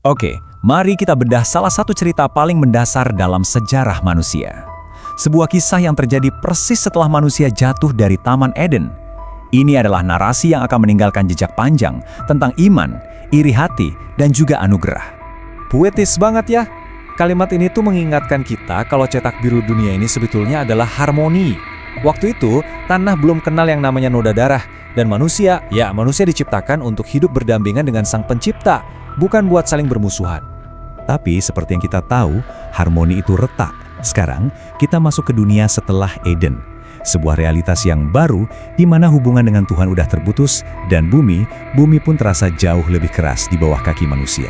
Oke, mari kita bedah salah satu cerita paling mendasar dalam sejarah manusia. Sebuah kisah yang terjadi persis setelah manusia jatuh dari Taman Eden. Ini adalah narasi yang akan meninggalkan jejak panjang tentang iman, iri hati, dan juga anugerah. Puitis banget ya. Kalimat ini tuh mengingatkan kita kalau cetak biru dunia ini sebetulnya adalah harmoni. Waktu itu, tanah belum kenal yang namanya noda darah. Dan manusia diciptakan untuk hidup berdampingan dengan Sang Pencipta, bukan buat saling bermusuhan. Tapi seperti yang kita tahu, harmoni itu retak. Sekarang, kita masuk ke dunia setelah Eden. Sebuah realitas yang baru di mana hubungan dengan Tuhan udah terputus dan bumi pun terasa jauh lebih keras di bawah kaki manusia.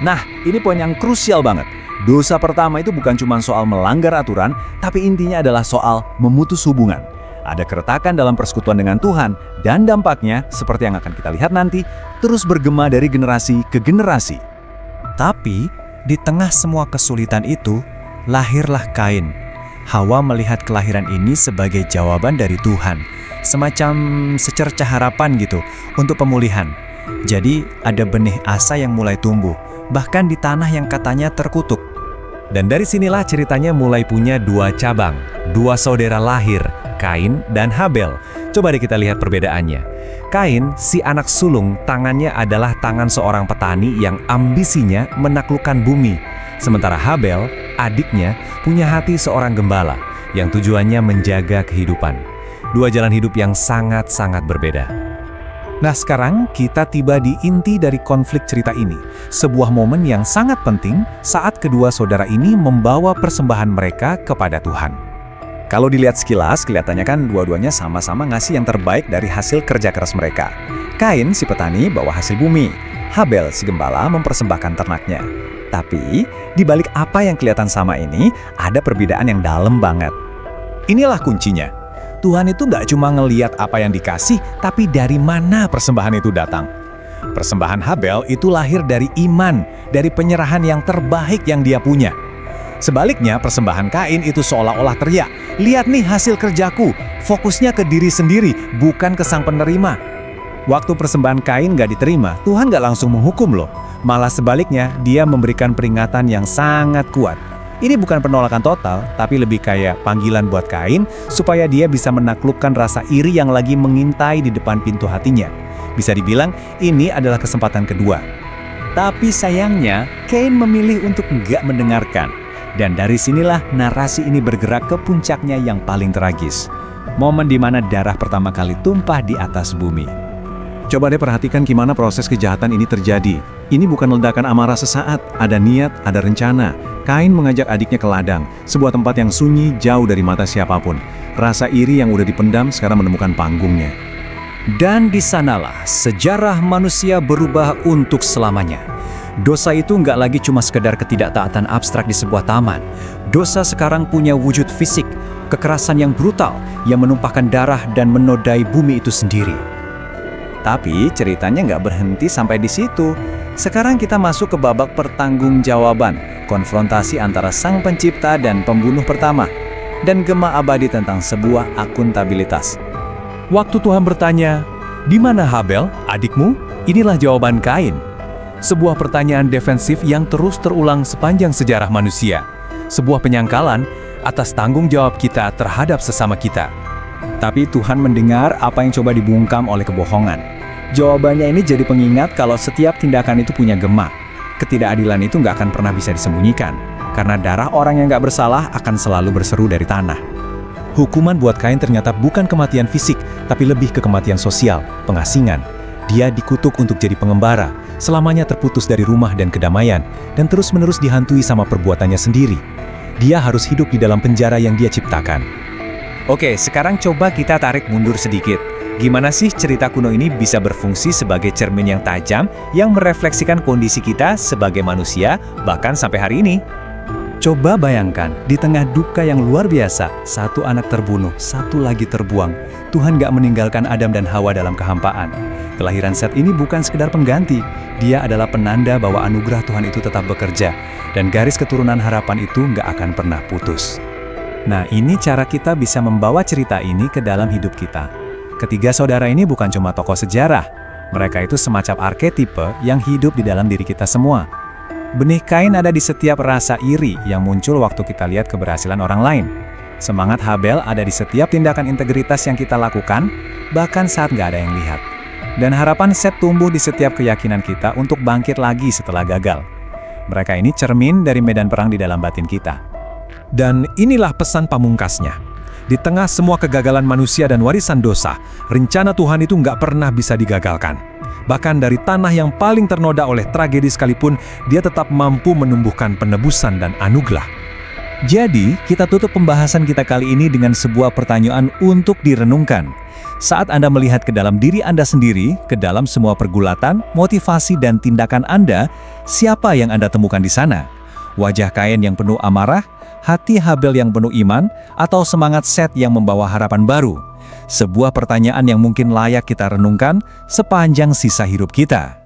Nah, ini poin yang krusial banget. Dosa pertama itu bukan cuma soal melanggar aturan, tapi intinya adalah soal memutus hubungan. Ada keretakan dalam persekutuan dengan Tuhan, dan dampaknya, seperti yang akan kita lihat nanti, terus bergema dari generasi ke generasi. Tapi, di tengah semua kesulitan itu, lahirlah Kain. Hawa melihat kelahiran ini sebagai jawaban dari Tuhan, semacam secercah harapan gitu untuk pemulihan. Jadi ada benih asa yang mulai tumbuh, bahkan di tanah yang katanya terkutuk. Dan dari sinilah ceritanya mulai punya dua cabang, dua saudara lahir, Kain dan Habel. Coba deh kita lihat perbedaannya. Kain, si anak sulung, tangannya adalah tangan seorang petani yang ambisinya menaklukkan bumi. Sementara Habel, adiknya, punya hati seorang gembala yang tujuannya menjaga kehidupan. Dua jalan hidup yang sangat-sangat berbeda. Nah, sekarang kita tiba di inti dari konflik cerita ini. Sebuah momen yang sangat penting saat kedua saudara ini membawa persembahan mereka kepada Tuhan. Kalau dilihat sekilas, kelihatannya kan dua-duanya sama-sama ngasih yang terbaik dari hasil kerja keras mereka. Kain, si petani, bawa hasil bumi. Habel, si gembala, mempersembahkan ternaknya. Tapi, di balik apa yang kelihatan sama ini, ada perbedaan yang dalam banget. Inilah kuncinya. Tuhan itu nggak cuma ngeliat apa yang dikasih, tapi dari mana persembahan itu datang. Persembahan Habel itu lahir dari iman, dari penyerahan yang terbaik yang dia punya. Sebaliknya, persembahan Kain itu seolah-olah teriak, lihat nih hasil kerjaku, fokusnya ke diri sendiri, bukan ke sang penerima. Waktu persembahan Kain nggak diterima, Tuhan nggak langsung menghukum loh. Malah sebaliknya, dia memberikan peringatan yang sangat kuat. Ini bukan penolakan total, tapi lebih kayak panggilan buat Kain supaya dia bisa menaklukkan rasa iri yang lagi mengintai di depan pintu hatinya. Bisa dibilang, ini adalah kesempatan kedua. Tapi sayangnya, Kain memilih untuk nggak mendengarkan. Dan dari sinilah narasi ini bergerak ke puncaknya yang paling tragis. Momen di mana darah pertama kali tumpah di atas bumi. Coba deh perhatikan gimana proses kejahatan ini terjadi. Ini bukan ledakan amarah sesaat, ada niat, ada rencana. Kain mengajak adiknya ke ladang, sebuah tempat yang sunyi jauh dari mata siapapun. Rasa iri yang udah dipendam sekarang menemukan panggungnya. Dan di sanalah sejarah manusia berubah untuk selamanya. Dosa itu nggak lagi cuma sekedar ketidaktaatan abstrak di sebuah taman. Dosa sekarang punya wujud fisik, kekerasan yang brutal yang menumpahkan darah dan menodai bumi itu sendiri. Tapi ceritanya nggak berhenti sampai di situ. Sekarang kita masuk ke babak pertanggungjawaban, konfrontasi antara Sang Pencipta dan pembunuh pertama, dan gema abadi tentang sebuah akuntabilitas. Waktu Tuhan bertanya, "Di mana Habel, adikmu?" Inilah jawaban Kain. Sebuah pertanyaan defensif yang terus terulang sepanjang sejarah manusia. Sebuah penyangkalan atas tanggung jawab kita terhadap sesama kita. Tapi Tuhan mendengar apa yang coba dibungkam oleh kebohongan. Jawabannya ini jadi pengingat kalau setiap tindakan itu punya gema. Ketidakadilan itu nggak akan pernah bisa disembunyikan, karena darah orang yang nggak bersalah akan selalu berseru dari tanah. Hukuman buat Kain ternyata bukan kematian fisik, tapi lebih ke kematian sosial, pengasingan. Dia dikutuk untuk jadi pengembara, selamanya terputus dari rumah dan kedamaian, dan terus-menerus dihantui sama perbuatannya sendiri. Dia harus hidup di dalam penjara yang dia ciptakan. Oke, sekarang coba kita tarik mundur sedikit. Gimana sih cerita kuno ini bisa berfungsi sebagai cermin yang tajam yang merefleksikan kondisi kita sebagai manusia, bahkan sampai hari ini? Coba bayangkan, di tengah duka yang luar biasa, satu anak terbunuh, satu lagi terbuang. Tuhan gak meninggalkan Adam dan Hawa dalam kehampaan. Kelahiran Set ini bukan sekedar pengganti, dia adalah penanda bahwa anugerah Tuhan itu tetap bekerja, dan garis keturunan harapan itu gak akan pernah putus. Nah, ini cara kita bisa membawa cerita ini ke dalam hidup kita. Ketiga saudara ini bukan cuma tokoh sejarah, mereka itu semacam arketipe yang hidup di dalam diri kita semua. Benih Kain ada di setiap rasa iri yang muncul waktu kita lihat keberhasilan orang lain. Semangat Habel ada di setiap tindakan integritas yang kita lakukan, bahkan saat nggak ada yang lihat. Dan harapan Set tumbuh di setiap keyakinan kita untuk bangkit lagi setelah gagal. Mereka ini cermin dari medan perang di dalam batin kita. Dan inilah pesan pamungkasnya. Di tengah semua kegagalan manusia dan warisan dosa, rencana Tuhan itu nggak pernah bisa digagalkan. Bahkan dari tanah yang paling ternoda oleh tragedi sekalipun, dia tetap mampu menumbuhkan penebusan dan anugerah. Jadi, kita tutup pembahasan kita kali ini dengan sebuah pertanyaan untuk direnungkan. Saat Anda melihat ke dalam diri Anda sendiri, ke dalam semua pergulatan, motivasi, dan tindakan Anda, siapa yang Anda temukan di sana? Wajah Kain yang penuh amarah, hati Habel yang penuh iman, atau semangat Set yang membawa harapan baru? Sebuah pertanyaan yang mungkin layak kita renungkan sepanjang sisa hidup kita.